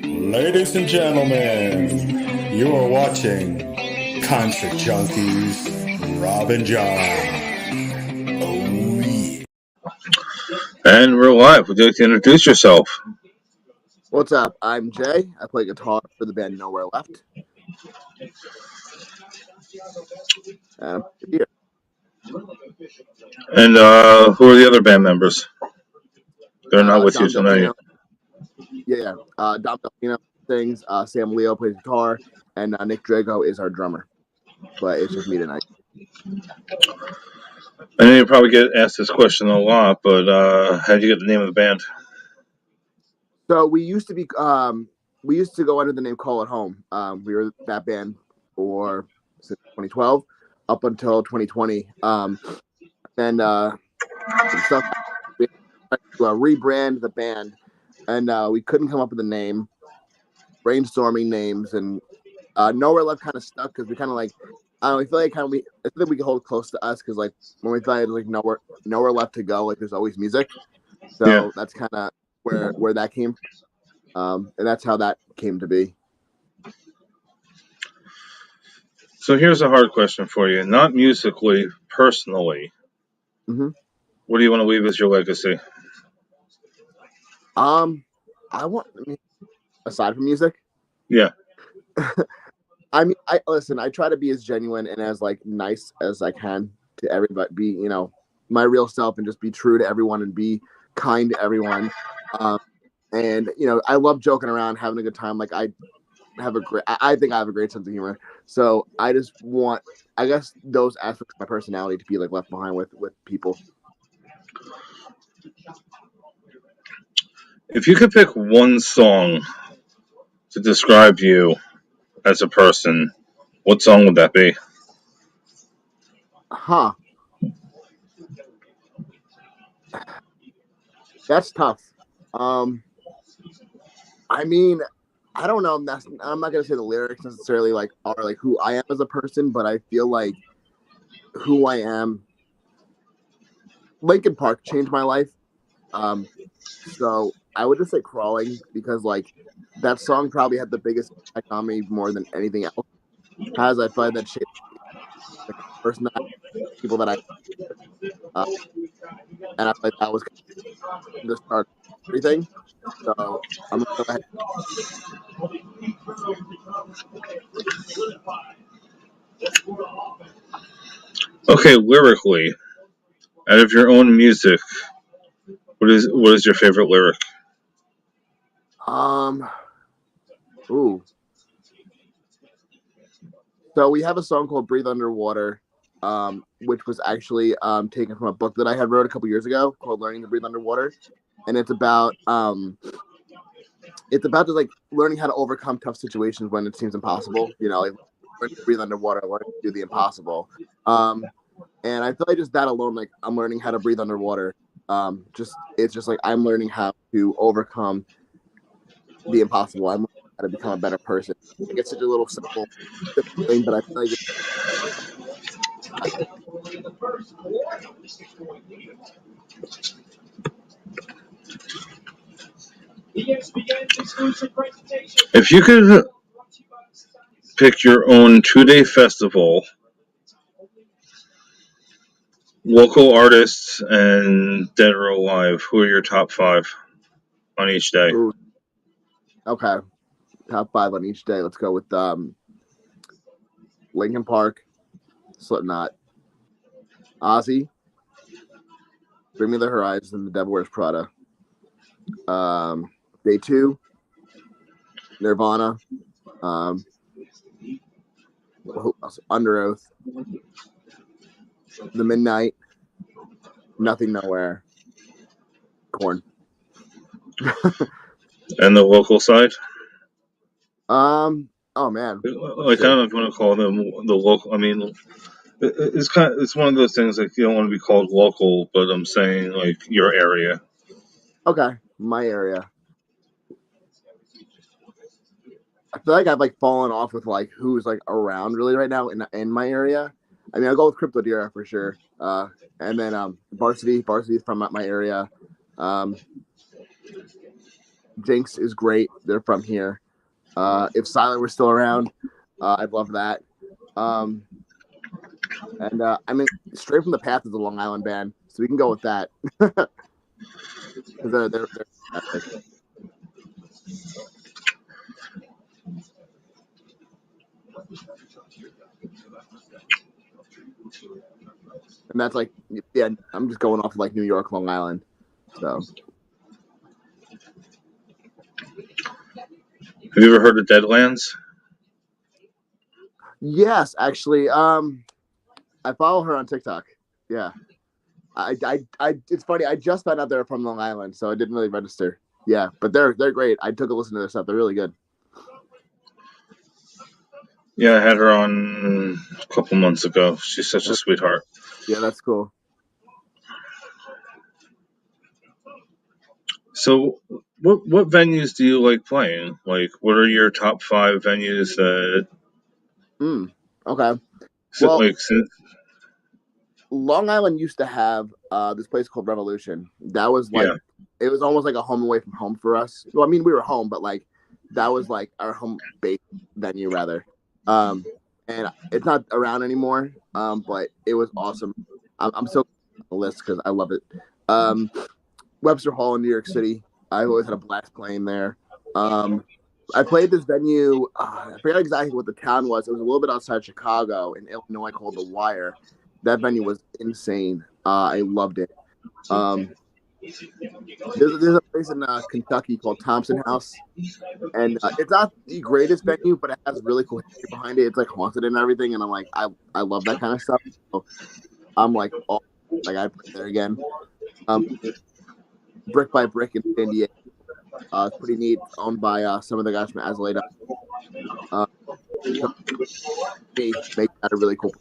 Ladies and gentlemen, you are watching Concert Junkies, Rob and John. Oh, yeah. And we're live. Would you like to introduce yourself? What's up? I'm Jay. I play guitar for the band Nowhere Left. And I'm here. And who are the other band members? They're not with you Dom tonight. Delfino. Dom Delfino sings. Sam Leo plays guitar, and Nick Drago is our drummer. But it's just me tonight. I know you probably get asked this question a lot, but how did you get the name of the band? So we used to go under the name Call It Home. We were that band since 2012 up until 2020. Then some stuff. We had to rebrand the band, and we couldn't come up with a name. Brainstorming names, and Nowhere Left kind of stuck because we kind of like, I don't know, I feel like I think we can hold close to us because like when we thought it was like nowhere left to go, like there's always music. So Yeah. that's kind of where that came from. And that's how that came to be. So here's a hard question for you. Not musically, personally. Mm-hmm. What do you want to leave as your legacy? Aside from music, Yeah. I try to be as genuine and as like nice as I can to everybody, be, my real self and just be true to everyone and be kind to everyone. And I love joking around, having a good time. Like I think I have a great sense of humor. So I just want, I guess, those aspects of my personality to be like left behind with people. If you could pick one song to describe you as a person, what song would that be? Huh. That's tough. I mean, I don't know. I'm not gonna say the lyrics necessarily like are like who I am as a person, but I feel like who I am. Linkin Park changed my life. So I would just say Crawling because like that song probably had the biggest impact on me more than anything else has. I feel like that shaped the person that people that and I feel like that was the start of everything. So I'm gonna go ahead. Okay, lyrically, out of your own music, what is your favorite lyric? Ooh. So we have a song called "Breathe Underwater," which was actually taken from a book that I had wrote a couple years ago called "Learning to Breathe Underwater," and it's about just like learning how to overcome tough situations when it seems impossible. Like learning to breathe underwater, learning to do the impossible. And I feel like just that alone, like I'm learning how to breathe underwater. It's just like I'm learning how to overcome the impossible. I'm learning how to become a better person. Like it's such a little simple thing, but I feel like If you could pick your own 2-day festival, local artists and dead or alive, who are your top 5 on each day? ooh, okay, top 5 on each day. Let's go with Linkin Park, Slipknot, Ozzy, Bring Me the Horizon, The Devil Wears Prada. Day 2, Nirvana, Under Oath, The Midnight, Nothing Nowhere, Korn. And the local side? Oh man. Like, I don't know if you want to call them the local. I mean, it's one of those things like you don't want to be called local, but I'm saying like your area. Okay, my area. I feel like I've like fallen off with like who's like around really right now in my area. I mean, I'll go with Crypto Dira for sure. And then Varsity is from my area. Jinx is great. They're from here. If Silent were still around, I'd love that. And I mean, Straight from the Path is a Long Island band, so we can go with that. Because they're epic. And that's like, yeah, I'm just going off of like New York, Long Island. So, Have you ever heard of Deadlands? yes, actually, I follow her on TikTok. Yeah. It's funny. I just found out they're from Long Island, so I didn't really register. Yeah, but they're great. I took a listen to their stuff. They're really good. Yeah, I had her on a couple months ago. She's such a sweetheart. Yeah, that's cool. So, what venues do you like playing? Like, what are your top 5 venues that Okay. Well, like since Long Island used to have this place called Revolution. That was like yeah. it was almost like a home away from home for us. Well, I mean, we were home, but like that was like our home base venue rather. And it's not around anymore. But it was awesome. I'm so on the list because I love it. Webster Hall in New York City. I always had a blast playing there. I played this venue. I forgot exactly what the town was. It was a little bit outside Chicago in Illinois called The Wire. That venue was insane. I loved it. There's a place in Kentucky called Thompson House, and it's not the greatest venue, but it has really cool history behind it. It's like haunted and everything, and I'm like, I love that kind of stuff. So I'm like, oh, like I play there again. Brick by Brick in San Diego. It's pretty neat. Owned by some of the guys from Azalea. So they make that a really cool.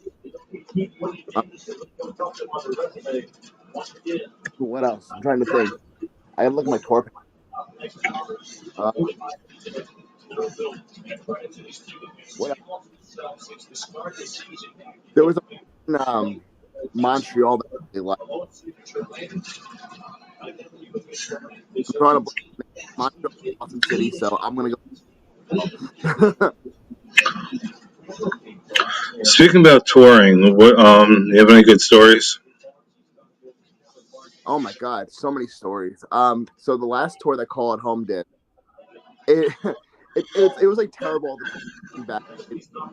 What else? I'm trying to think. I gotta look at my tour. What else? There was a in Montreal that they like. I'm trying to Montreal, awesome city, so I'm gonna go. Speaking about touring, what you have any good stories? Oh my god, so many stories. So the last tour that Call at Home did, it it was like terrible. Back,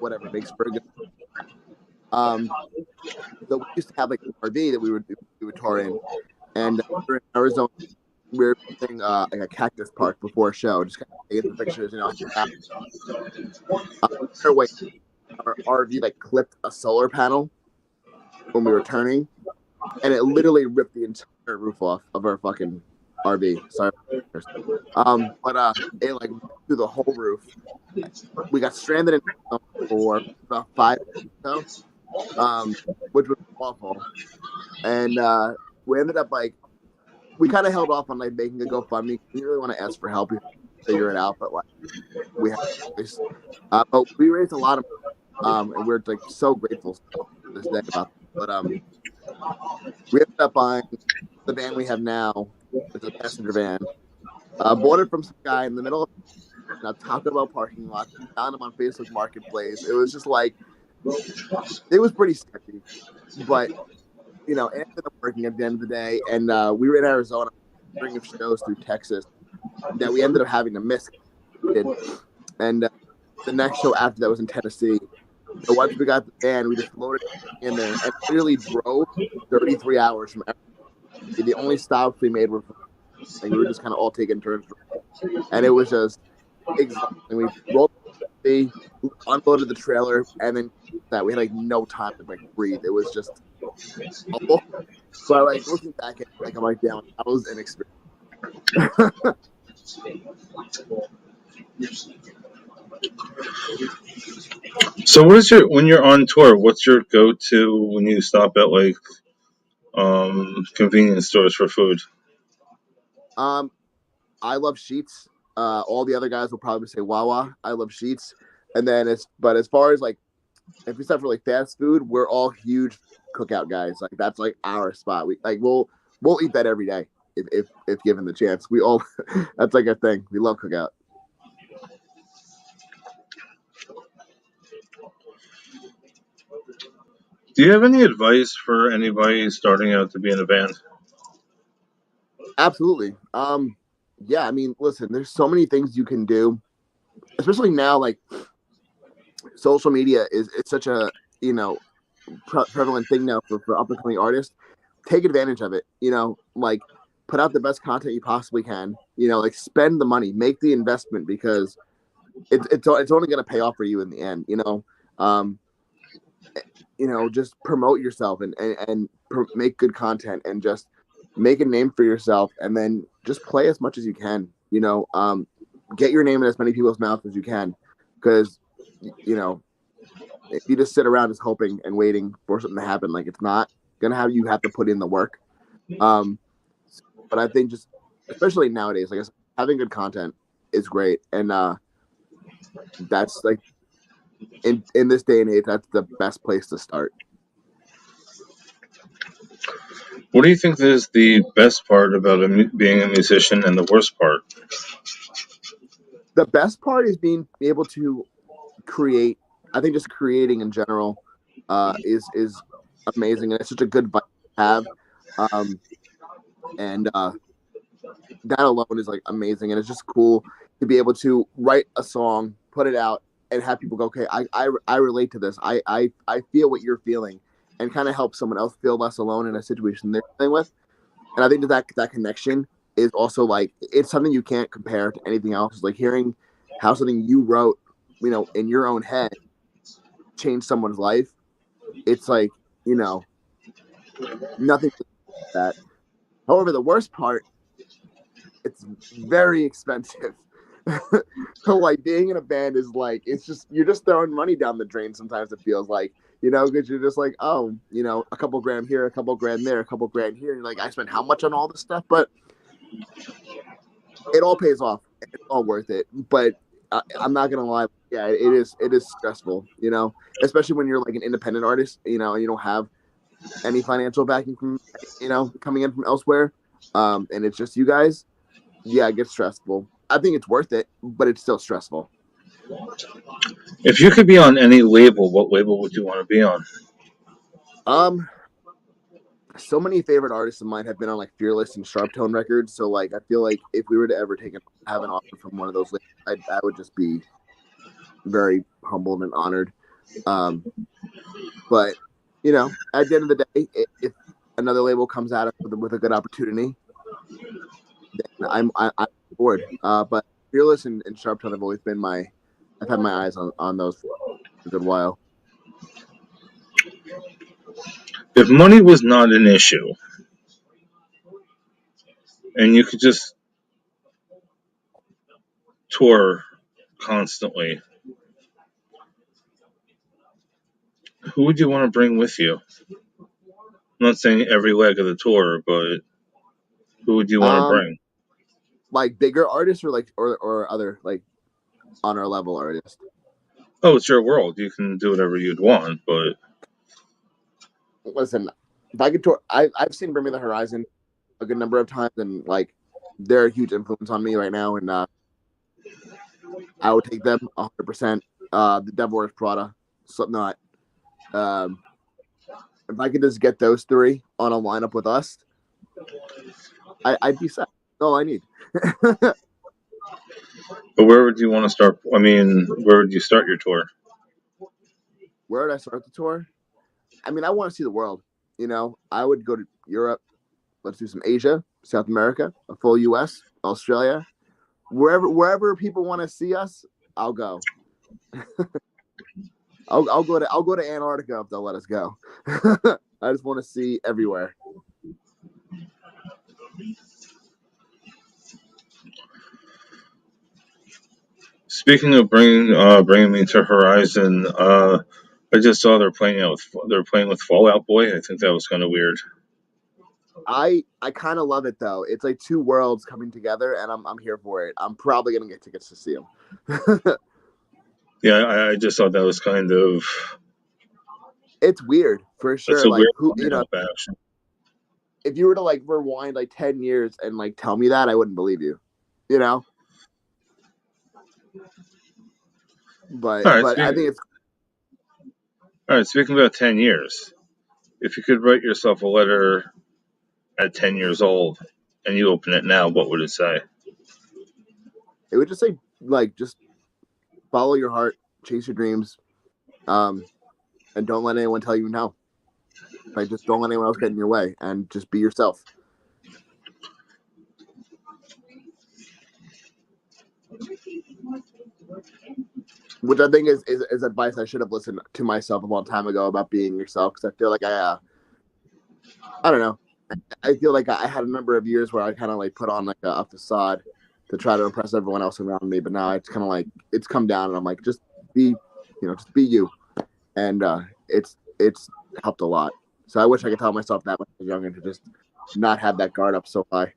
whatever makes for a good. So we used to have like an RV that we would tour in, and we were in Arizona. We were visiting like a cactus park before a show, just kind of taking the pictures, you know. Our RV like clipped a solar panel when we were turning, and it literally ripped the entire roof off of our fucking RV. Sorry. But it like through the whole roof. We got stranded in for about 5 minutes which was awful. And we ended up like we kind of held off on like making a GoFundMe. We really want to ask for help, figure it out, but like we had this. But we raised a lot of and we're like so grateful to this day about that. But we ended up buying the van we have now. It's a passenger van. Bought it from some guy in the middle of a Taco Bell parking lot. Found him on Facebook Marketplace. It was just like it was pretty sketchy, but you know, it ended up working at the end of the day. And we were in Arizona, bringing shows through Texas that we ended up having to miss. And the next show after that was in Tennessee. So once we got the van, we just loaded in there and literally drove 33 hours from Arizona. The only stops we made were and we were just kind of all taking turns, and it was just exhausting. We rolled, unloaded the trailer, and then that we had like no time to like breathe. It was just awful. So like looking back at like I'm like, damn, that was an experience. So, what is your when you're on tour? What's your go-to when you stop at like convenience stores for food? I love Sheets. All the other guys will probably say Wawa. I love Sheets. And then but as far as like if we start for like fast food, we're all huge cookout guys. Like that's like our spot. We'll eat that every day. if given the chance. We all that's like a thing. We love cookout. Do you have any advice for anybody starting out to be in a band? Absolutely. Yeah, I mean, listen, there's so many things you can do, especially now. Like social media is it's such a prevalent thing now for up and coming artists. Take advantage of it. Like put out the best content you possibly can. Like spend the money, make the investment because it's only going to pay off for you in the end. Um, just promote yourself and make good content and just make a name for yourself and then just play as much as you can. Get your name in as many people's mouths as you can because if you just sit around just hoping and waiting for something to happen, like it's not gonna have you have to put in the work. But I think just especially nowadays, like I said, having good content is great, and that's like in this day and age, that's the best place to start. What do you think is the best part about being a musician and the worst part? The best part is being able to create. I think just creating in general is amazing, and it's such a good vibe to have. And that alone is like amazing, and it's just cool to be able to write a song, put it out, and have people go, okay, I relate to this. I feel what you're feeling, and kind of help someone else feel less alone in a situation they're dealing with. And I think that connection is also like it's something you can't compare to anything else. Like hearing how something you wrote, in your own head, changed someone's life. It's like nothing like that. However, the worst part, it's very expensive. So like being in a band is like it's just you're just throwing money down the drain. Sometimes it feels like because you're just like a couple grand here, a couple grand there, a couple grand here. And you're like I spent how much on all this stuff, but it all pays off. It's all worth it. But I'm not gonna lie, yeah, it is stressful. Especially when you're like an independent artist, and you don't have any financial backing from coming in from elsewhere, and it's just you guys. Yeah, it gets stressful. I think it's worth it, but it's still stressful. If you could be on any label, what label would you want to be on? So many favorite artists of mine have been on like Fearless and Sharp Tone Records. So like, I feel like if we were to ever have an offer from one of those labels, I would just be very humbled and honored. But at the end of the day, if another label comes at us with a good opportunity, then I'm bored. But Fearless and Sharp Tone have always been I've had my eyes on those for a good while. If money was not an issue and you could just tour constantly, who would you want to bring with you? I'm not saying every leg of the tour, but who would you want to bring? Like bigger artists or like or other like on our level artists. Oh, it's your world. You can do whatever you'd want, but listen, if I could tour, I've seen Bring Me the Horizon a good number of times, and like they're a huge influence on me right now, and I would take them 100%. The Devil Wears Prada, Slipknot. If I could just get those three on a lineup with us, I'd be set. That's all I need. But where would you want to start? I mean, where would you start your tour? Where would I start the tour? I mean, I want to see the world. I would go to Europe. Let's do some Asia, South America, a full U.S., Australia, wherever people want to see us, I'll go. I'll go to Antarctica if they'll let us go. I just want to see everywhere. Speaking of bringing me to Horizon, I just saw they're playing with Fall Out Boy. I think that was kind of weird. I kind of love it though. It's like two worlds coming together, and I'm here for it. I'm probably gonna get tickets to see them. Yeah, I just thought that was kind of. It's weird for That's sure. a Like weird who lineup, actually. if you were to like rewind like 10 years and like tell me that, I wouldn't believe you, you know. All right, But I think it's all right. Speaking about 10 years, if you could write yourself a letter at 10 years old, and you open it now, what would it say? it would just say like just follow your heart, chase your dreams, and don't let anyone tell you no. Like just don't let anyone else get in your way, and just be yourself. Which I think is advice I should have listened to myself a long time ago about being yourself, because I feel like I don't know, I feel like I had a number of years where I kind of like put on like a facade to try to impress everyone else around me, but now it's kind of like it's come down, and I'm like just be, just be you, and it's helped a lot. So I wish I could tell myself that when I was younger to just not have that guard up so high.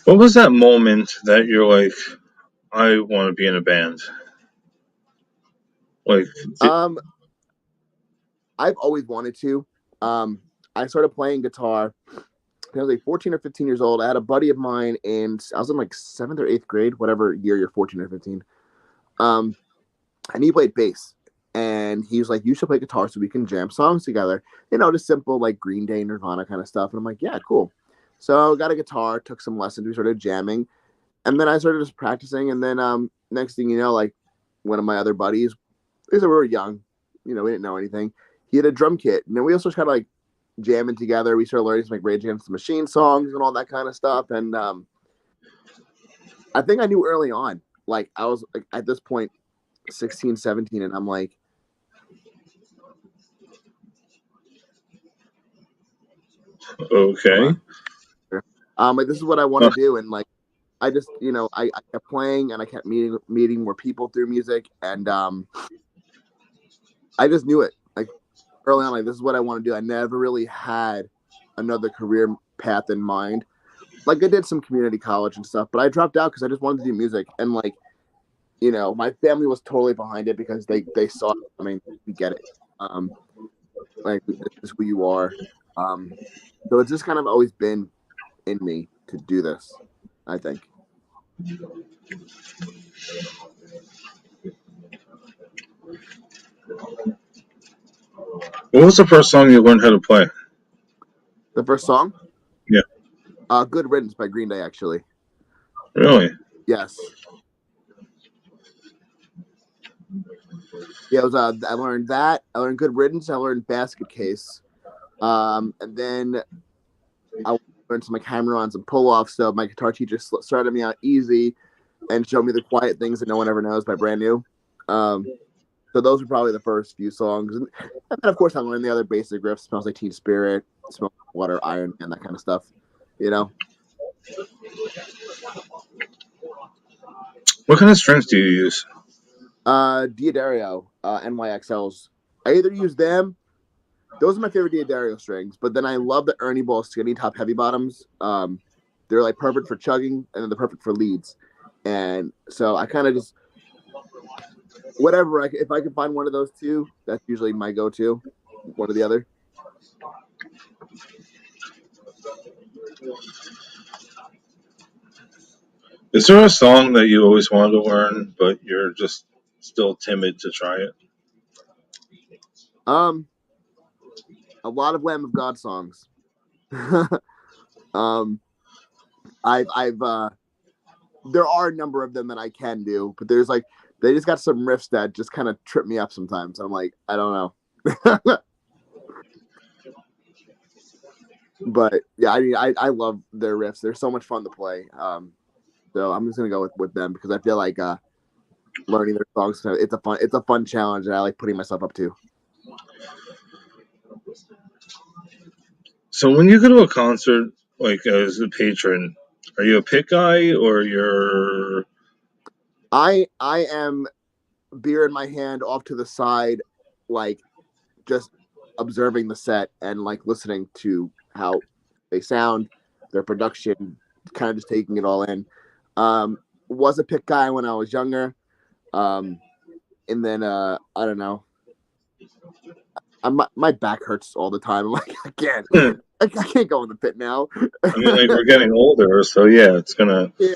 What was that moment that you're like, I want to be in a band? Like, Um, I've always wanted to. I started playing guitar I was like 14 or 15 years old. I had a buddy of mine, and I was in like seventh or eighth grade, whatever year you're 14 or 15. Um, and he played bass. And he was like, "You should play guitar so we can jam songs together." Just simple like Green Day, Nirvana kind of stuff. And I'm like, "Yeah, cool." So got a guitar, took some lessons, we started jamming, and then I started just practicing. And then next thing you know, like one of my other buddies, because we were young, we didn't know anything. He had a drum kit, and then we also just kind of like jamming together. We started learning some like Rage Against the Machine songs and all that kind of stuff. And I think I knew early on, like I was like at this point 16, 17, and I'm like, hold okay. on. Like this is what I want Uh, to do. And like I just, I kept playing, and I kept meeting more people through music, and I just knew it. Like early on, like this is what I want to do. I never really had another career path in mind. Like I did some community college and stuff, but I dropped out because I just wanted to do music. And like, my family was totally behind it because they saw it. I mean, we get it. Like this is who you are. Um, so it's just kind of always been in me to do this, I think. what was the first song you learned how to play? The first song, Yeah, "Good Riddance" by Green Day, actually. really. Yes. Yeah, it was. I learned that. I learned "Good Riddance." I learned "Basket Case," and then I learned some like hammer-ons and pull-offs. So my guitar teacher started me out easy and showed me the quiet things that no one ever knows by Brand New. Um, so those were probably the first few songs, and then of course I learned the other basic riffs: "Smells Like Teen Spirit," "Smoke Water," "Iron Man," that kind of stuff. You know, What kind of strings do you use? Diodario, NYXLs. I either use them. Those are my favorite Diodario strings. But then I love the Ernie Ball skinny top heavy bottoms. They're like perfect for chugging, and then they're perfect for leads. And so I kind of just whatever. If I can find one of those two, that's usually my go-to. One or the other. Is there a song that you always wanted to learn, but you're just still timid to try it? Um, a lot of Lamb of God songs. um, I've there are a number of them that I can do, but there's like they just got some riffs that just kind of trip me up sometimes. I'm like, I don't know. But yeah, I mean, I love their riffs. They're so much fun to play. So I'm just gonna go with them because I feel like learning their songs it's a fun challenge that I like putting myself up to. So when you go to a concert, like as a patron, are you a pit guy or you're I am beer in my hand off to the side, like just observing the set and like listening to how they sound, their production, kind of just taking it all in. Was a pick guy when I was younger. And then I don't know. my back hurts all the time. I'm like, I can't go in the pit now. I mean, like, we're getting older, so yeah, it's gonna. Yeah.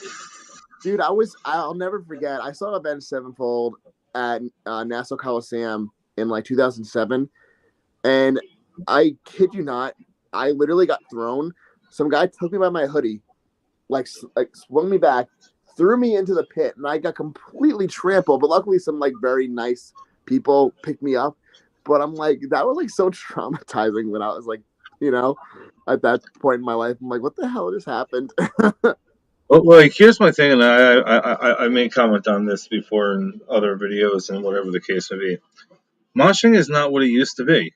Dude, I'll never forget. I saw Avenged Sevenfold at Nassau Coliseum in like 2007, and I kid you not, I literally got thrown. Some guy took me by my hoodie, like swung me back, threw me into the pit, and I got completely trampled. But luckily, some like very nice people picked me up. But I'm like, that was like so traumatizing when I was like, at that point in my life, I'm like, what the hell just happened? Well, like, here's my thing, and I made comment on this before in other videos and whatever the case may be. Moshing is not what it used to be.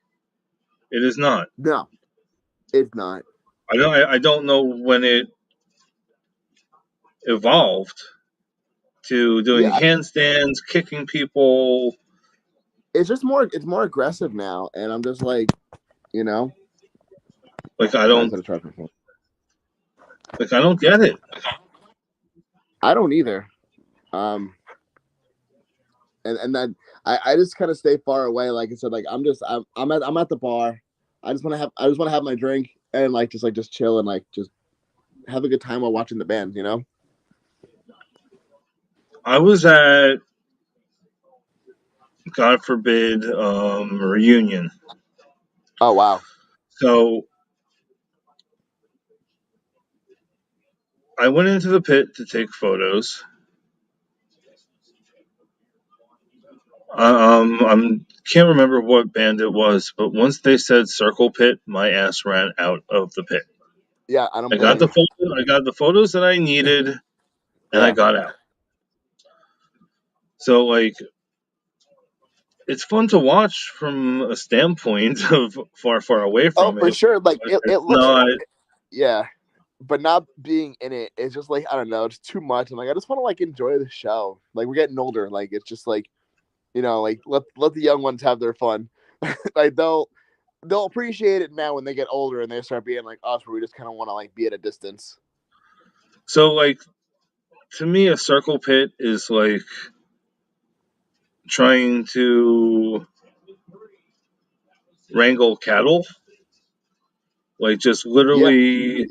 It is not. No, it's not. I don't know when it evolved to doing Yeah, handstands, kicking people. it's more aggressive now, and I'm just like, you know, Like I nice don't at a truck before. like I don't get it. I don't either. Um, and then I just kind of stay far away. Like I said, like I'm at the bar. I just want to have my drink and like just chill and like just have a good time while watching the band. I was at, God forbid, a reunion. Oh wow. So I went into the pit to take photos. I can't remember what band it was, but once they said Circle Pit, my ass ran out of the pit. Yeah, I don't I got blame the you. photo, I got the photos that I needed, and I Yeah. got out. So like, it's fun to watch from a standpoint of far, far away Oh, from for it, sure. Like but it it's looks. not. Yeah, but not being in it is just like I don't know. It's too much. And like I just want to like enjoy the show. Like we're getting older. Like it's just like like let the young ones have their fun. Like they'll appreciate it now when they get older and they start being like us, where we just kind of want to like be at a distance. So like, to me, a circle pit is like trying to wrangle cattle. Like, just Yeah. literally,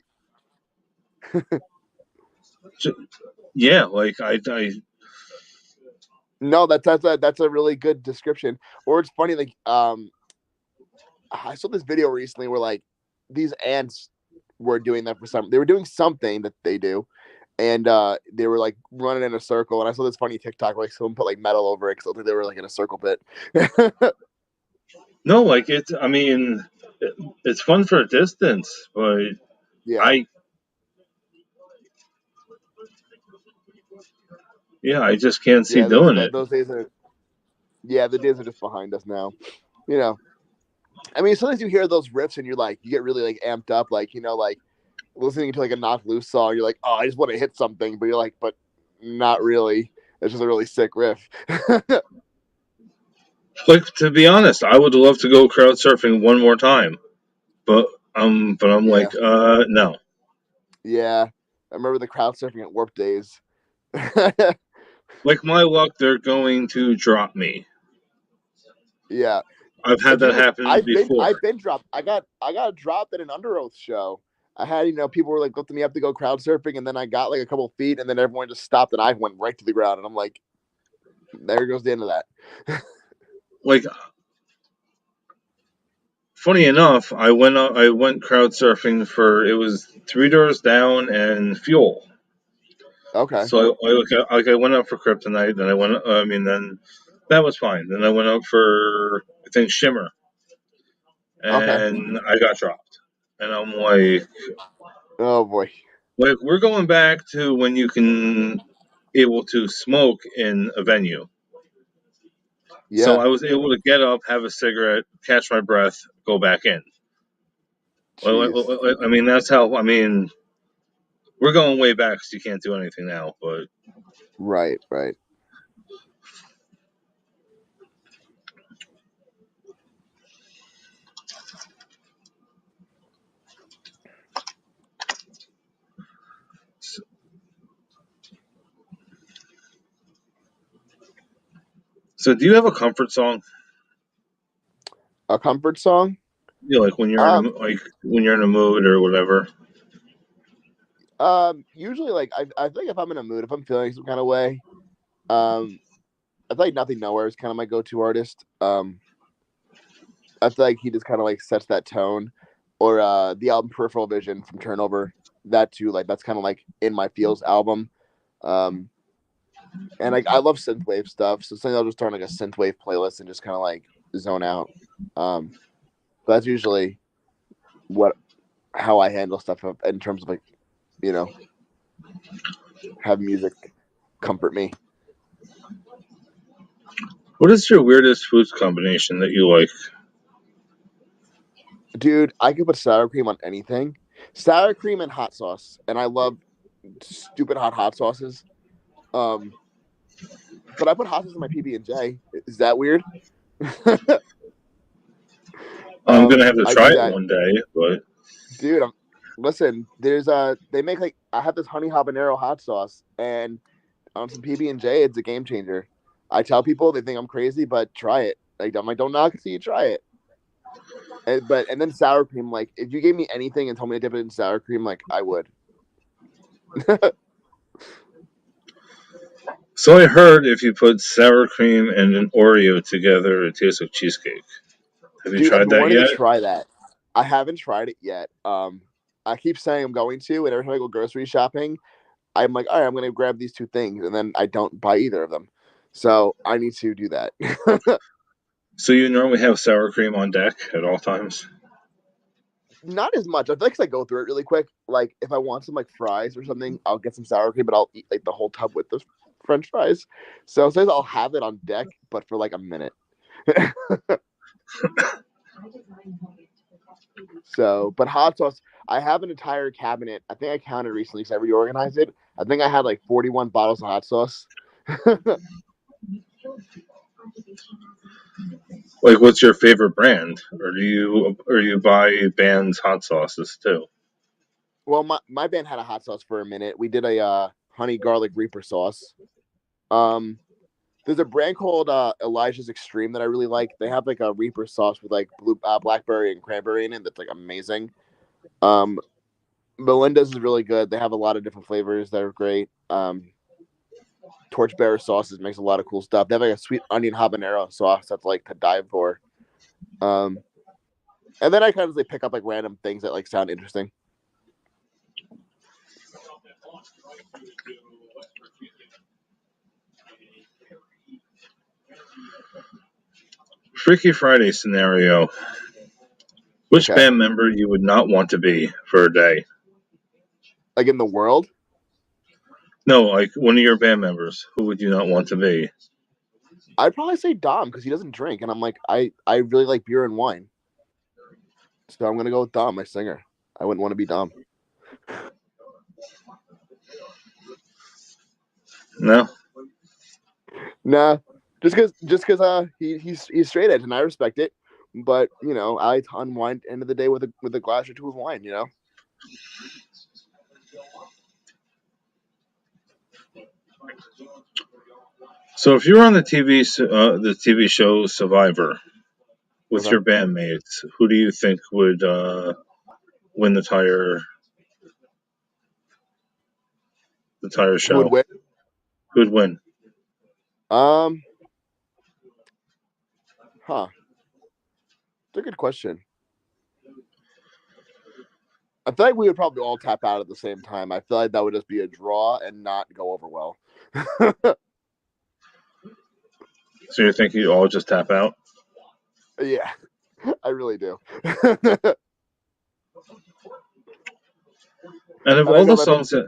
yeah. Like I No, that's a really good description. Or it's funny, like I saw this video recently where like these ants were doing that for some. They were doing something that they do, and they were like running in a circle. And I saw this funny TikTok where like someone put like metal over it because they were like in a circle pit. no, like it's. I mean, it's fun for a distance, but Yeah, I, yeah, I just can't see yeah. doing it. Those days are the days are just behind us now. You know, I mean, sometimes you hear those riffs and you get really like amped up, like like listening to like a Knock Loose song. You're like, oh, I just want to hit something, but you're like, but not really. It's just a really sick riff. Like, to be honest, I would love to go crowd surfing one more time, but I'm Yeah, like, no. yeah. I remember the crowd surfing at Warp days. Like, my luck, they're going to drop me. Yeah, I've had that dude. happen before. I've been dropped. I got dropped at an Under Oath show. I had people were like lifting me up to go crowd surfing, and then I got like a couple feet, and then everyone just stopped, and I went right to the ground, and I'm like, there goes the end of that. Like, funny enough, I went crowd surfing for, it was Three Doors Down and Fuel. Okay. So I went up for Kryptonite, then I went. I mean, then that was fine. Then I went up for, I think, Shimmer, Okay. and I got dropped. And I'm Oh boy. like we're going back to when you can able to smoke in a venue. So Yeah. I was able to get up, have a cigarette, catch my breath, go back in. Jeez. I mean, that's how. I mean, we're going way back, so you can't do anything now. But Right. Right. so, do you have a comfort song? A comfort song? You know, like when you're in Um, a, like when you're in a mood or whatever. Usually like I think if I'm in a mood, if I'm feeling some kind of way, um, I feel like Nothing Nowhere is kind of my go-to artist. I feel like he just kind of like sets that tone, or the album Peripheral Vision from Turnover. That too, like that's kind of like in my feels album. Um, and like I love synthwave stuff, so something I'll just turn like a synthwave playlist and just kind of like zone out. But that's usually what how I handle stuff in terms of like you know have music comfort me. What is your weirdest food combination that you like? Dude, I could put sour cream on anything. Sour cream and hot sauce, and I love stupid hot sauces. Um, but I put hot sauce in my PB and J. Is that weird? I'm gonna have to I try do it that, one day, but dude. Listen. There's they make like I have this honey habanero hot sauce, and on some PB and J, it's a game changer. I tell people they think I'm crazy, but try it. Like I'm like, don't knock it till you try it. And then sour cream, like if you gave me anything and told me to dip it in sour cream, like I would. so I heard if you put sour cream and an Oreo together, it tastes like cheesecake. Have you Dude, I've tried been that wanting to yet? try that. I haven't tried it yet. I keep saying I'm going to, and every time I go grocery shopping, I'm like, all right, I'm going to grab these two things, and then I don't buy either of them. So I need to do that. So you normally have sour cream on deck at all times? Not as much. I feel like I go through it really quick. Like if I want some like fries or something, I'll get some sour cream, but I'll eat like the whole tub with the French fries. So sometimes I'll have it on deck, but for like a minute. So, but hot sauce, I have an entire cabinet. I think I counted recently because I reorganized it. I think I had like 41 bottles of hot sauce. Like, what's your favorite brand, or you buy Band's hot sauces too? Well, my band had a hot sauce for a minute. We did a honey garlic reaper sauce. Um, there's a brand called Elijah's Extreme that I really like. They have like a reaper sauce with like blue blackberry and cranberry in it that's like amazing. Um, Melinda's is really good. They have a lot of different flavors that are great. Torchbearer sauces makes a lot of cool stuff. They have like a sweet onion habanero sauce that's like to die for. Um, and then I kind of like pick up like random things that like sound interesting. Freaky Friday scenario. Which Okay, band member you would not want to be for a day? like in the world, No, like one of your band members. Who would you not want to be? I'd probably say Dom because he doesn't drink, and I'm like I really like beer and wine, so I'm gonna go with Dom, my singer. I wouldn't want to be Dom. No. Nah, just because he's straight edge and I respect it, but you know I unwind end of the day with a glass or two of wine. You know. So if you were on the TV show Survivor with Okay. your bandmates, who do you think would win the tire Who would show? win? Who'd win? Um, huh. It's a good question. I feel like we would probably all tap out at the same time. I feel like that would just be a draw and not go over well. So you think you all just tap out? Yeah, I really do. And of And I all know the songs that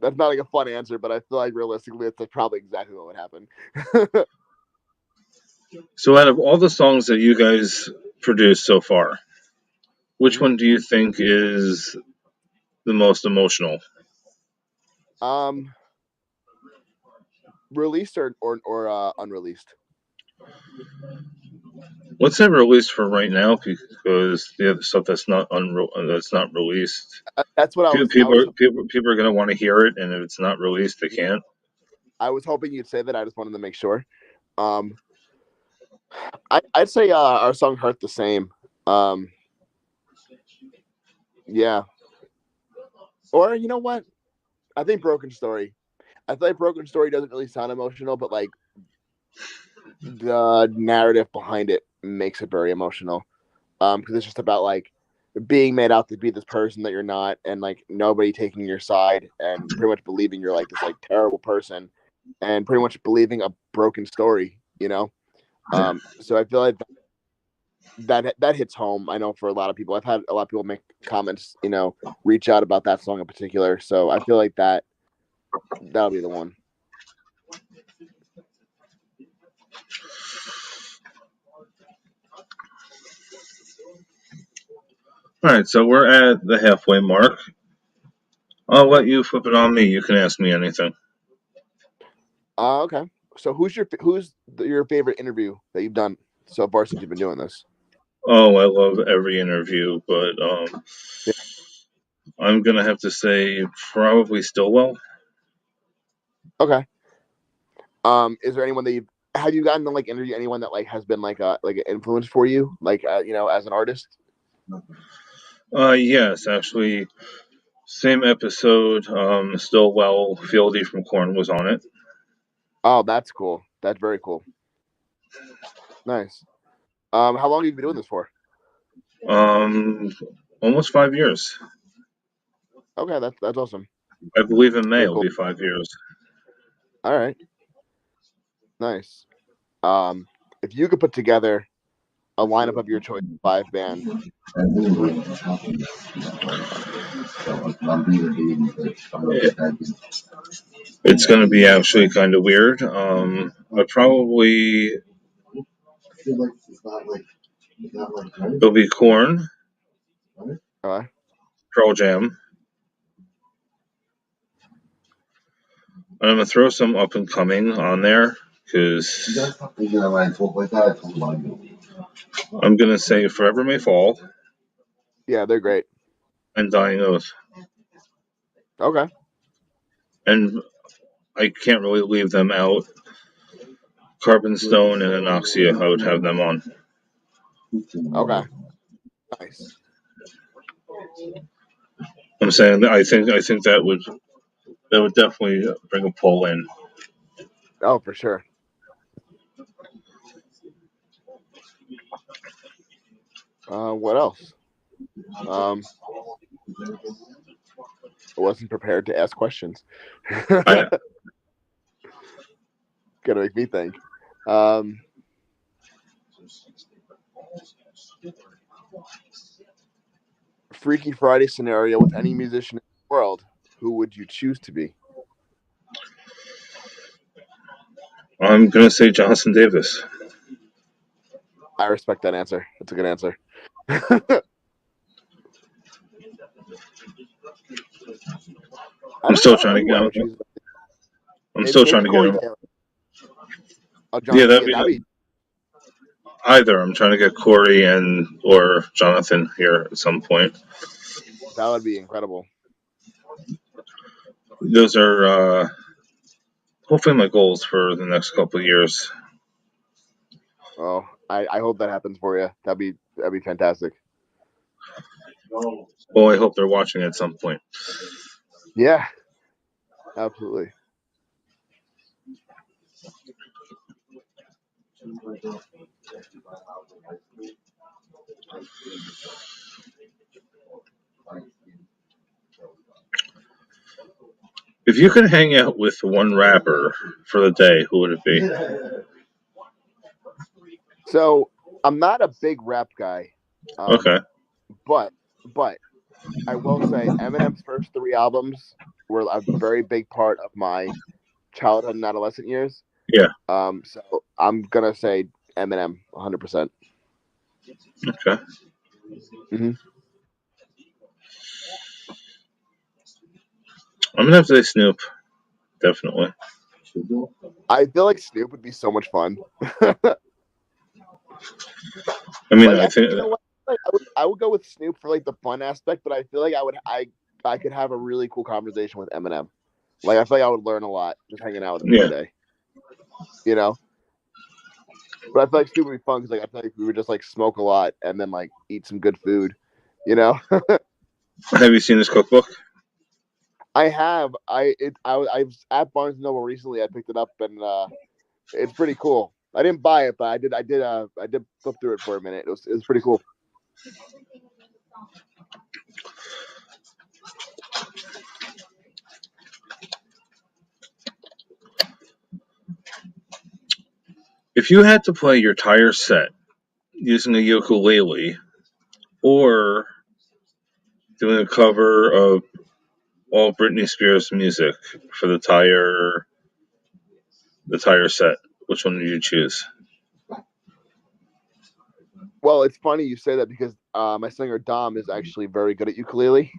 that's not like a fun answer, but I feel like realistically, it's probably exactly what would happen. so out of all the songs that you guys produced so far, which Mhm. one do you think is the most emotional? um, Released or unreleased? Let's say released for right now because the other stuff that's not released, That's what people people are going to want to hear it, and if it's not released, they can't. I was hoping you'd say that. I just wanted to make sure. Um, I'd say our song "Hurt the Same." Yeah. Or you know what? I think "Broken Story." I feel like "Broken Story" doesn't really sound emotional, but like the narrative behind it makes it very emotional. Because it's just about like being made out to be this person that you're not, and like nobody taking your side, and pretty much believing you're like this like terrible person, and pretty much believing a broken story. So I feel like that hits home. I know for a lot of people. I've had a lot of people make comments, reach out about that song in particular. So I feel like that'll be the one. All right, so we're at the halfway mark. I'll let you flip it on me. You can ask me anything. Okay. So who's your favorite interview that you've done so far since you've been doing this? Oh, I love every interview, but Yeah. I'm gonna have to say probably Stillwell. Okay. Is there anyone that have you gotten to like interview anyone that like has been like an influence for you, like as an artist? Yes, actually, same episode. Stillwell Fieldy from Korn was on it. Oh, that's cool. That's very cool. Nice. How long have you been doing this for? Um, Almost 5 years. Okay, that's awesome. I believe in May Very will cool. be 5 years. All right. Nice. Um, if you could put together a lineup of your choice, 5 bands, who would It's gonna be actually kind of weird. I probably it'll be Korn, uh, Pearl Jam. I'm gonna throw some up and coming on there because I'm gonna say Forever May Fall yeah, they're great. and Dying Oath, Okay. and I can't really leave them out. Carbon Stone and Anoxia, I would have them on. Okay. Nice. I'm saying that I think that would definitely bring a pull in. Oh, for sure. What else? Um, I wasn't prepared to ask questions. I Gonna make me think. Um, Freaky Friday scenario with any musician in the world, who would you choose to be? I'm gonna say Jonathan Davis. I respect that answer. That's a good answer. I I'm don't still know. I trying don't to know who get I him. would choose. I'm Maybe still maybe trying to get Corey him. Taylor. Oh, Yeah, Jonathan. Yeah, that'd be either. I'm trying to get Corey and or Jonathan here at some point. that would be incredible. Those are hopefully my goals for the next couple of years. Oh, I hope that happens for you. That'd be fantastic. Well, I hope they're watching at some point. Yeah, absolutely. If you could hang out with one rapper for the day, who would it be? So I'm not a big rap guy, Okay. but but I will say Eminem's first 3 albums were a very big part of my childhood and adolescent years. Yeah. So I'm gonna say Eminem, 100%. Okay. hmm I'm gonna have to say Snoop. Definitely. I feel like Snoop would be so much fun. I mean, Like I actually, think you know what? Like, I would go with Snoop for like the fun aspect, but I feel like I could have a really cool conversation with Eminem. Like I feel like I would learn a lot just hanging out with him for yeah. a day. You know? But I feel like Scoop would be fun because like I feel like we would just like smoke a lot and then like eat some good food, you know. Have you seen this cookbook? I have I was at Barnes and Noble recently. I picked it up and it's pretty cool. I didn't buy it, but I did flip through it for a minute. It was pretty cool. If you had to play your entire set using a ukulele or doing a cover of all Britney Spears music for the tire set, which one would you choose? Well, it's funny you say that because my singer Dom is actually very good at ukulele.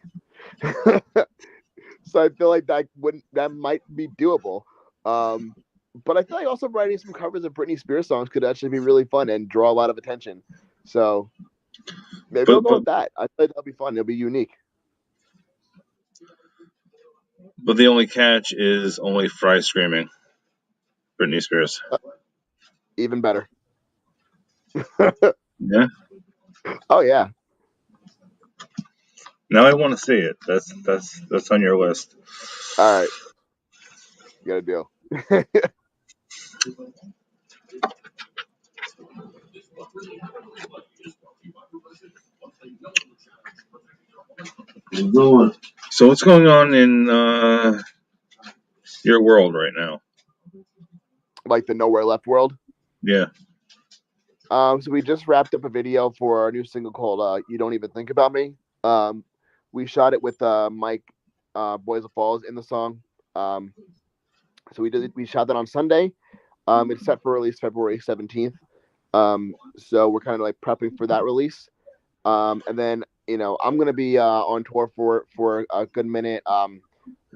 So I feel like that might be doable. Um, but I feel like also writing some covers of Britney Spears songs could actually be really fun and draw a lot of attention. So maybe I'll But go but with that. I think that'll be fun. It'll be unique. but the only catch is only Fry screaming Britney Spears. Even better. Yeah. Oh yeah. Now I want to see it. That's on your list. All right. You got a deal. So what's going on in your world right now? Like the Nowhere Left World. Yeah. So we just wrapped up a video for our new single called "You Don't Even Think About Me." Um, we shot it with Mike, Boys of Falls in the song. Um, so we shot that on Sunday. It's set for release February 17th. So we're kind of like prepping for that release. And then I'm gonna be on tour for a good minute.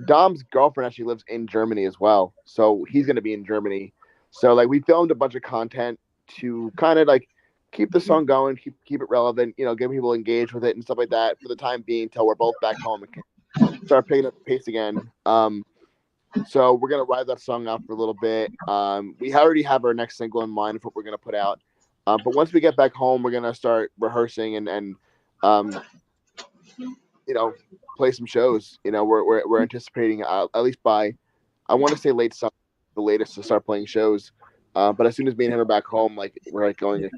Dom's girlfriend actually lives in Germany as well, so he's gonna be in Germany. So like we filmed a bunch of content to kind of like keep the song going, keep it relevant, get people engaged with it and stuff like that for the time being until we're both back home and can start picking up the pace again. So we're gonna ride that song out for a little bit. We already have our next single in mind of what we're gonna put out. But once we get back home, we're gonna start rehearsing and um, play some shows. We're anticipating at least by I want to say late summer, the latest to start playing shows. But as soon as me and him are back home, like we're like going,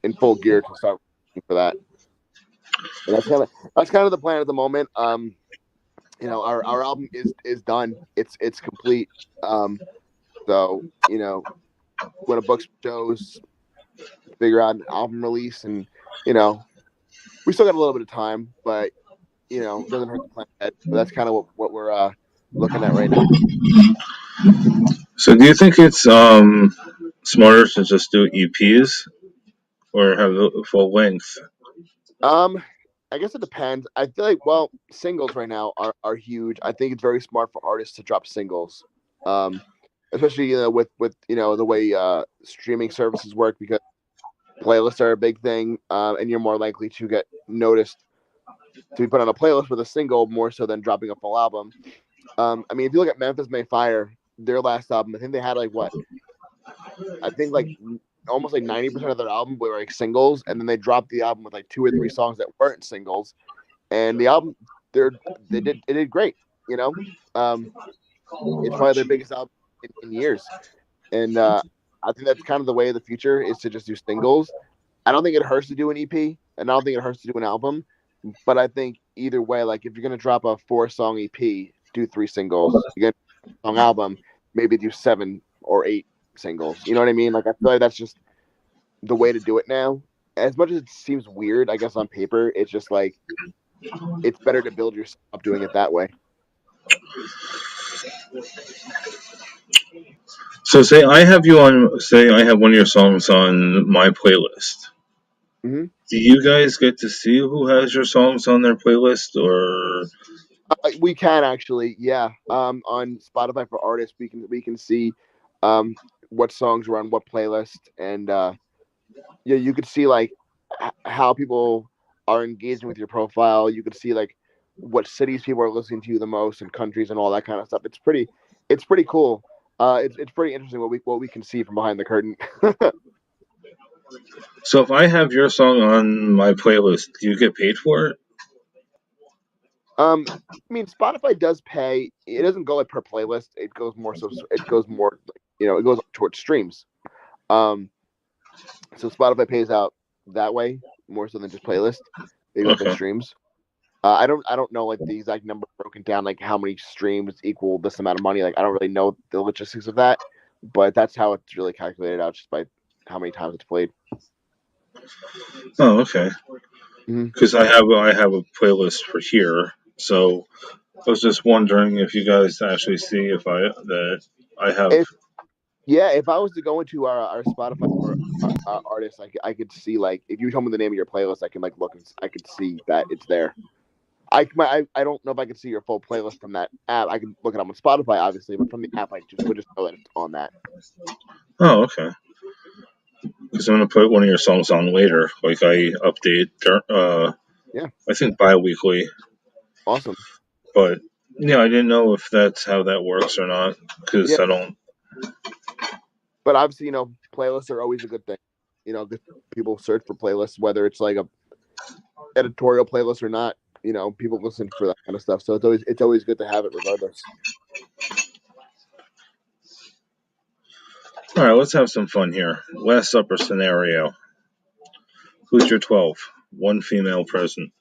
in full gear to start for that. And that's kind of the plan at the moment. Our album is done. It's complete. So want to book shows, figure out an album release, and we still got a little bit of time, but it doesn't hurt to plan ahead. But that's kind of what we're looking at right now. So do you think it's smarter to just do EPs or have a full length? Um, I guess it depends. I feel like singles right now are huge. I think it's very smart for artists to drop singles. Um, especially with the way streaming services work because playlists are a big thing, and you're more likely to get noticed to be put on a playlist with a single more so than dropping a full album. I mean, if you look at Memphis May Fire, their last album, I think they had like what? I think like almost like 90% of their album were like singles, and then they dropped the album with like two or three songs that weren't singles, and the album it did great. It's probably their biggest album in years, and I think that's kind of the way of the future is to just do singles. I don't think it hurts to do an EP, and I don't think it hurts to do an album. But I think either way, like if you're gonna drop a 4-song EP, do 3 singles. You get a song album, maybe do 7 or 8 singles. You know what I mean? Like I feel like that's just the way to do it now. As much as it seems weird, I guess on paper, it's just like it's better to build yourself up doing it that way. So say I have one of your songs on my playlist. Mm-hmm. Do you guys get to see who has your songs on their playlist, or We can actually, yeah. On Spotify for artists, we can see what songs are on what playlist, and you could see like how people are engaging with your profile. You could see like what cities people are listening to the most and countries and all that kind of stuff. It's pretty cool. It's pretty interesting what we can see from behind the curtain. So if I have your song on my playlist, do you get paid for it? I mean, Spotify does pay. It doesn't go like per playlist. It goes more so. It goes more like, it goes towards streams. Um, so Spotify pays out that way more so than just playlist. They go up in Okay. streams. I don't know like the exact number broken down, like how many streams equal this amount of money. Like I don't really know the logistics of that, but that's how it's really calculated out, just by how many times it's played. Oh, okay. Mm-hmm. Because I have a playlist for here, so I was just wondering if you guys actually see if I have. If if I was to go into our Spotify for our artists, I could see, like, if you told me the name of your playlist, I can like look and I could see that it's there. I don't know if I can see your full playlist from that app. I can look it up on Spotify, obviously, but from the app, I just would just know that it's on that. Oh, okay. Because I'm gonna put one of your songs on later. Like I update, Yeah, I think bi-weekly, awesome. but yeah, I didn't know if that's how that works or not. Because Yeah, I don't. but obviously, playlists are always a good thing. Good people search for playlists, whether it's like a editorial playlist or not. People listen for that kind of stuff, so it's always good to have it, regardless. All right, let's have some fun here. Last supper scenario. Who's your 12? One female present.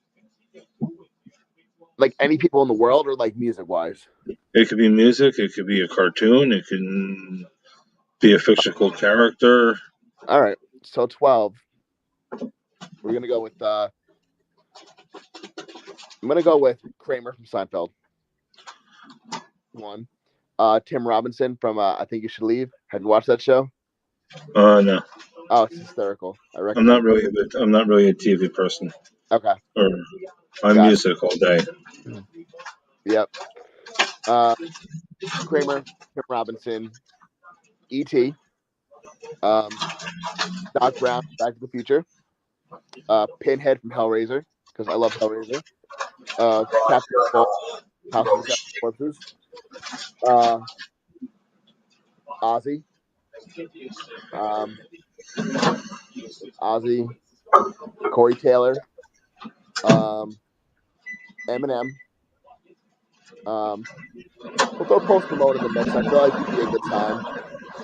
Like any people in the world, or like music wise. It could be music. It could be a cartoon. It can be a fictional character. All right, so 12. We're gonna go with. I'm gonna go with Kramer from Seinfeld. One. Tim Robinson from I Think You Should Leave. Have you watched that show? No, Oh, it's hysterical. I I'm recommend not it. really. I'm not really a TV person. Okay, Or I'm got music all day. it. Yep. Uh, Kramer, Tim Robinson, E.T., um, Doc Brown, Back to the Future, Pinhead from Hellraiser, because I love Hellraiser, Captain Bolt, House of the Seven Corpses, uh, Ozzy, um, Ozzy, Corey Taylor, um, Eminem. We'll throw Post Malone in the mix. I feel like he'd be a good time.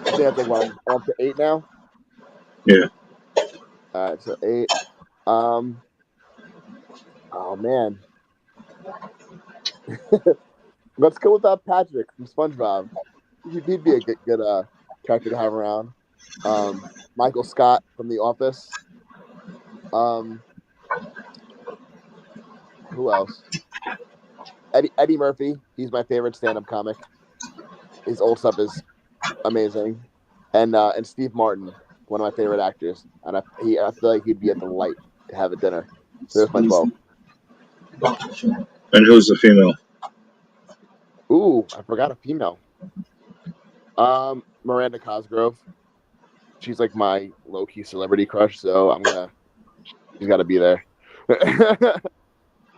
I think that's like what I'm up to 8 now. Yeah. All right, so 8. Um, oh man, let's go with Patrick from SpongeBob. He'd be a good character to have around. Michael Scott from The Office. Um, who else? Eddie Murphy. He's my favorite stand-up comic. His old stuff is amazing. And Steve Martin, one of my favorite actors. And I feel like he'd be a delight to have at dinner. So there's my 12. And who's the female? Ooh, I forgot a female. Miranda Cosgrove. She's like my low-key celebrity crush, so she's got to be there.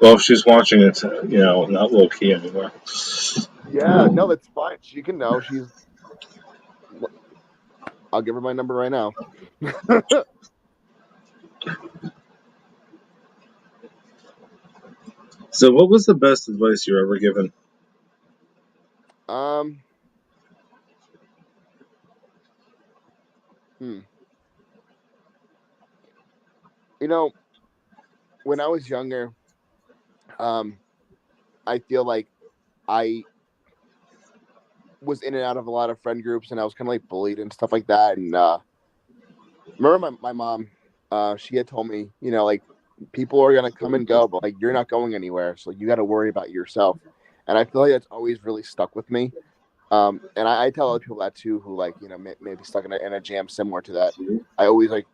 Well, if she's watching it, not low key anymore. Yeah, no, that's fine. She can know. I'll give her my number right now. So, what was the best advice you ever given? um, hmm. You know, when I was younger, um, I feel like I was in and out of a lot of friend groups, and I was kind of like bullied and stuff like that. And remember my mom, she had told me, like, people are gonna come and go, but like you're not going anywhere, so you got to worry about yourself. And I feel like that's always really stuck with me. And I tell other people that too, who like maybe stuck in a jam similar to that. I always like.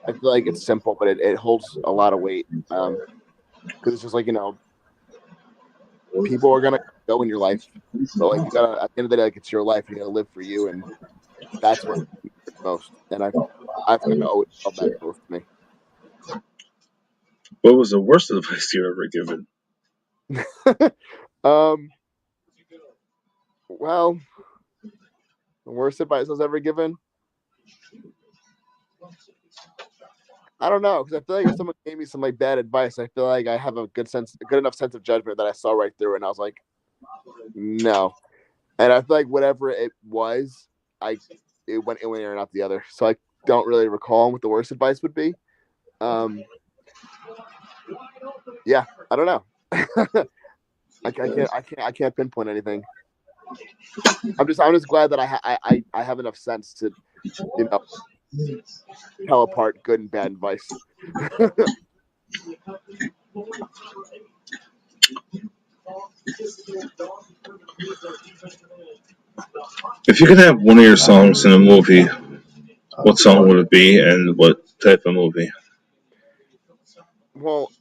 I feel like it's simple, but it holds a lot of weight. Because it's just like, people are gonna go in your life, but like you gotta, at the end of the day, like, it's your life. You gotta live for you, and that's what matters most. And I've kind of always felt that close to me. What was the worst advice you ever given? um, well, the worst advice I was ever given. I don't know, because I feel like if someone gave me some like bad advice, I feel like I have a good enough sense of judgment that I saw right through it, and I was like, no. And I feel like whatever it was, it went in one ear and out the other. So I don't really recall what the worst advice would be. Yeah, I don't know. I can't pinpoint anything. I'm just glad that I have enough sense to, you know, tell apart good and bad advice. If you could have one of your songs in a movie, what song would it be, and what type of movie? Well,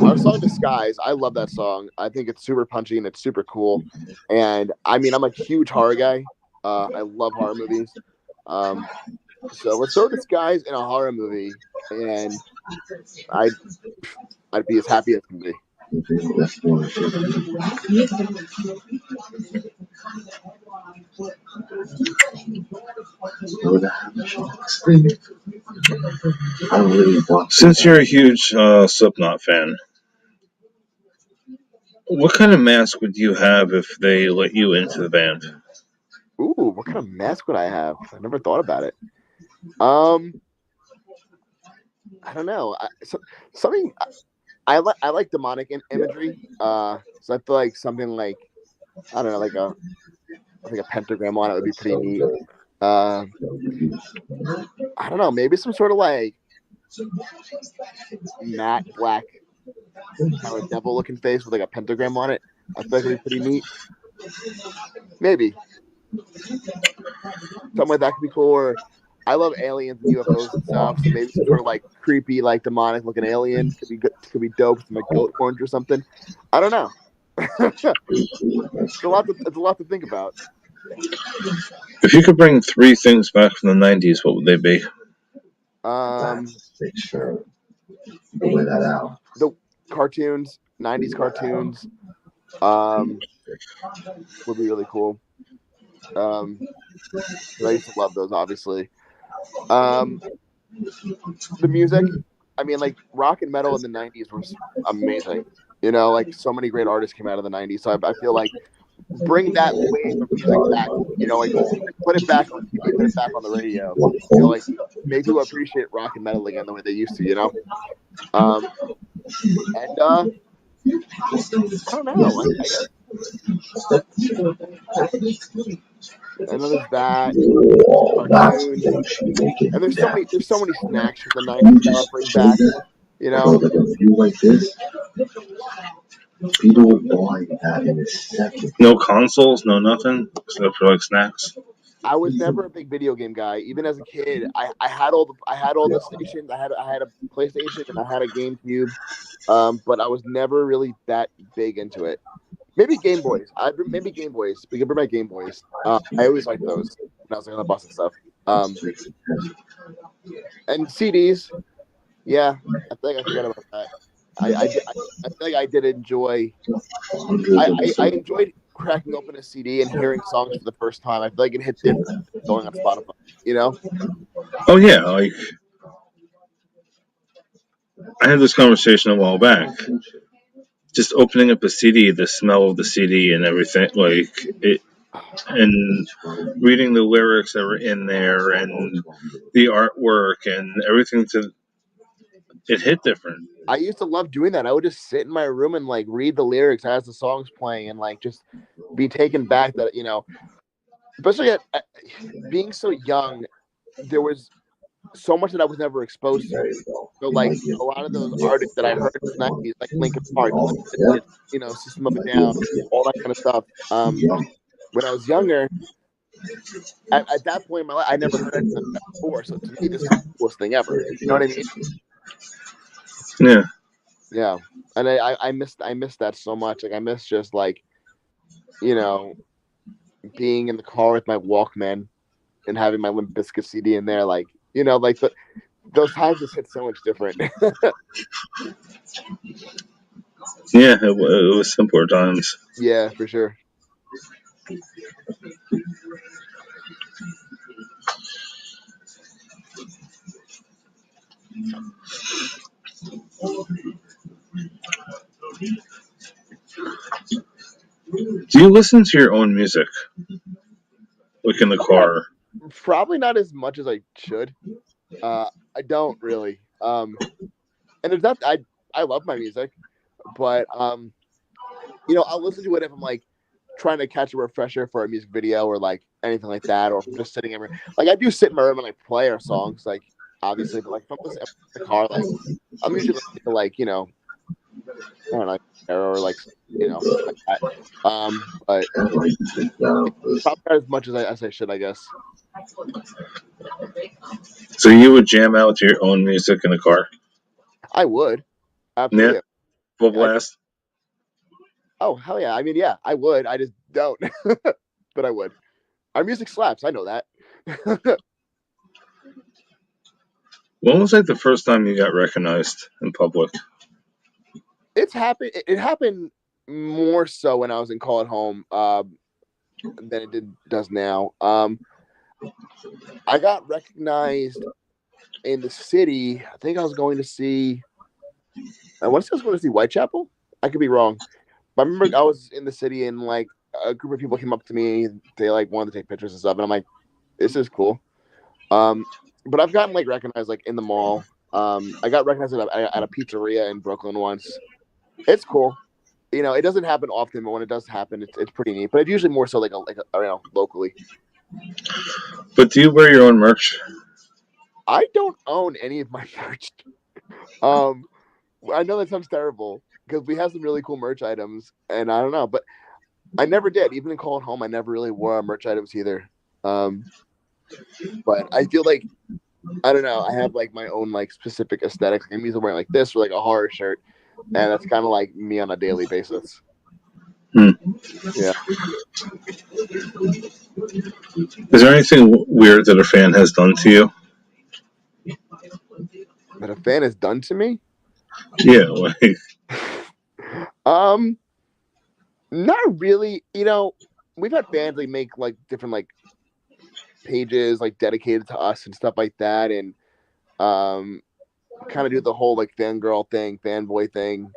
our song "Disguise," I love that song. I think it's super punchy and it's super cool. And I mean, I'm a huge horror guy. I love horror movies. Um, so let's throw "Disguise" in a horror movie, and I'd I'd be as happy as can be. Since you're a huge Slipknot fan, what kind of mask would you have if they let you into the band? Ooh, what kind of mask would I have? I never thought about it. Um, I don't know. Something I like demonic imagery. So I feel like something like I don't know, I think a pentagram on it would be pretty neat. Uh, I don't know, maybe some sort of like matte black kind of devil looking face with like a pentagram on it. I feel like it'd be pretty neat. Maybe something like that could be cool. Or I love aliens and UFOs and stuff, so maybe some sort of like creepy, like demonic looking alien could be good, could be dope with some like goat horns or something. I don't know. It's a lot to think about. If you could bring three things back from the 90s, what would they be? The cartoons, '90s cartoons, would be really cool. I used to love those, obviously. Um, the music, I mean, like rock and metal in the '90s was amazing. Like so many great artists came out of the '90s. So I feel like bring that wave of music back. Like put it back on TV, put it back on the radio. Like make people appreciate rock and metal again the way they used to. And I don't know. I guess. And then there's that. Cartoons. And there's so many snacks from the '90s that I'll bring back. You know, No consoles, no nothing, except for like snacks. I was never a big video game guy. Even as a kid, I had all the stations. I had a PlayStation and I had a GameCube. But I was never really that big into it. Maybe Game Boys. Maybe Game Boys. We can bring my Game Boys. I always liked those when I was on the bus and stuff. And CDs. Yeah, I think I forgot about that. I feel like I did enjoy. I enjoyed cracking open a CD and hearing songs for the first time. I feel like it hit different than going on Spotify. You know? Oh yeah, like I had this conversation a while back. Just opening up a CD, the smell of the CD and everything, like it, and reading the lyrics that were in there and the artwork and everything. It hit different. I used to love doing that. I would just sit in my room and like read the lyrics as the song's playing and like just be taken back that especially at being so young, there was so much that I was never exposed to. So like a lot of those artists that I heard in the '90s, like Linkin Park, System of a Down, all that kind of stuff. When I was younger, at that point in my life, I never heard anything like that before. So to me, this is the coolest thing ever. You know what I mean? Yeah. Yeah. And I missed that so much. Like I miss just like, you know, being in the car with my Walkman and having my Limp Bizkit CD in there, like like those times just hit so much different. Yeah, it was simpler times. Yeah, for sure. Do you listen to your own music, like in the car? Probably not as much as I should. I don't really. And it's not. I love my music, but I'll listen to it if I'm like trying to catch a refresher for a music video or like anything like that, or if I'm just sitting in like I do sit in my room and like play our songs, like obviously, but like if I'm listening in the car, like I'm usually listening to like I don't know, or like like that. But probably not as much as I should, I guess. So you would jam out to your own music in the car? I would Yeah, absolutely. full I blast. Oh hell yeah! I mean, yeah, I would. I just don't, but I would. Our music slaps. I know that. When was like the first time you got recognized in public? It's happened. It happened more so when I was in Call at Home than does now. I got recognized in the city. I think I was going to see. I want to say I was going to see Whitechapel. I could be wrong, but I remember I was in the city and like a group of people came up to me. They like wanted to take pictures and stuff, and I'm like, "This is cool." Um, but I've gotten like recognized like in the mall. I got recognized at a pizzeria in Brooklyn once. It's cool. It doesn't happen often, but when it does happen, it's pretty neat. But it's usually more so locally. But do you wear your own merch? I don't own any of my merch. Um, I know that sounds terrible because we have some really cool merch items, and I don't know, but I never did. Even in Call at Home, I never really wore our merch items either. Um, but I feel like I don't know. I have like my own like specific aesthetics. I'm either wearing like this or like a horror shirt, and that's kind of like me on a daily basis. Hmm. Yeah. Is there anything weird that a fan has done to you? That a fan has done to me? Yeah, like Um, Not really. We've had fans like make like different like pages like dedicated to us and stuff like that, and um, kind of do the whole like fangirl thing, fanboy thing.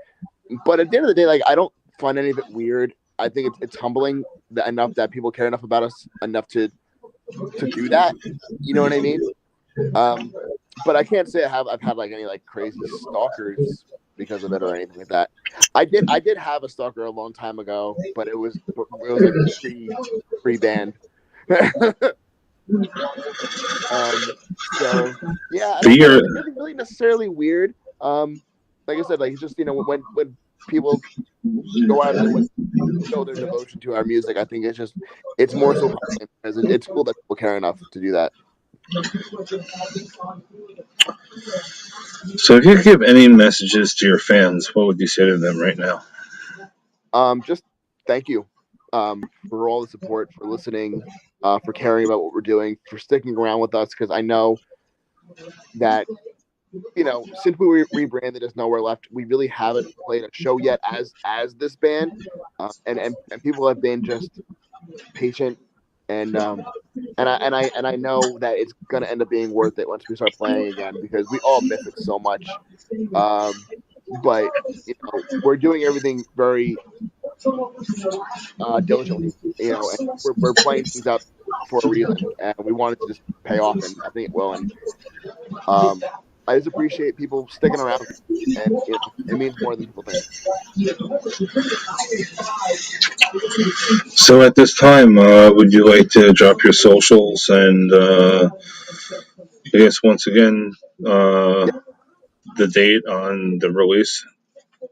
But at the end of the day, like I don't find any of it weird. I think it's humbling that enough that people care enough about us enough to do that. You know what I mean? Um, but I can't say I've had like any like crazy stalkers because of it or anything like that. I did have a stalker a long time ago, but it was like pre band. So yeah, I but don't you're think anything really necessarily weird. Like I said, like it's just when people go out of their way to show their devotion to our music, I think it's more so humbling because it's cool that people care enough to do that. so if you could give any messages to your fans, what would you say to them right now? Just thank you for all the support, for listening, for caring about what we're doing, for sticking around with us. Because I know that since we rebranded as Nowhere Left, we really haven't played a show yet as this band, and people have been just patient, and I know that it's gonna end up being worth it once we start playing again because we all miss it so much. But we're doing everything very diligently, and we're playing things out for a reason, and we want it to just pay off, and I think it will. And I just appreciate people sticking around, and it means more than people think. So at this time, would you like to drop your socials and I guess once again uh, Yeah, the date on the release?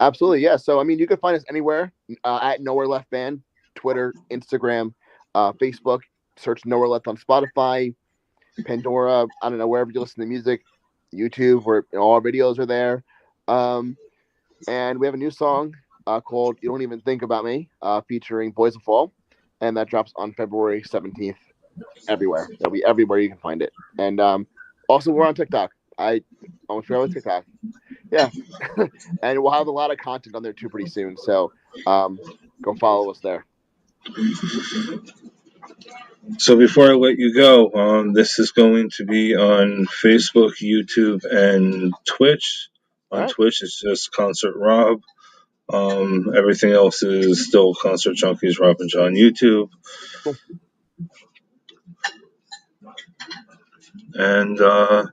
absolutely. Yeah. So I mean, you can find us anywhere at Nowhere Left Band, Twitter, Instagram, Facebook. Search Nowhere Left on Spotify, Pandora. I don't know, wherever you listen to music, YouTube, where all our videos are there. And we have a new song called "You Don't Even Think About Me," featuring Boys of Fall, and that drops on February 17th. Everywhere, it'll be everywhere you can find it. And also, we're on TikTok. I almost forgot about TikTok. Yeah, and we'll have a lot of content on there too pretty soon. So go follow us there. So before I let you go, this is going to be on Facebook, YouTube, and Twitch. All On right. Twitch, it's just Concert Rob. Everything else is still Concert Junkies Rob and John YouTube. Cool. And I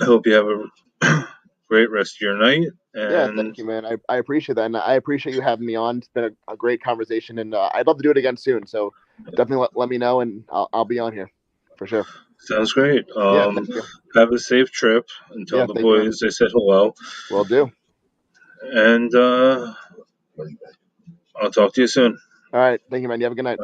hope you have a great rest of your night. Yeah, And thank you, man. I appreciate that, and I appreciate you having me on. It's been a great conversation, and I'd love to do it again soon. So definitely let me know, and I'll be on here for sure. sounds great. Yeah, thank you. Have a safe trip and tell Yeah, the thank you, man. boys I said hello. Will do. And I'll talk to you soon. All right, thank you, man. You have a good night.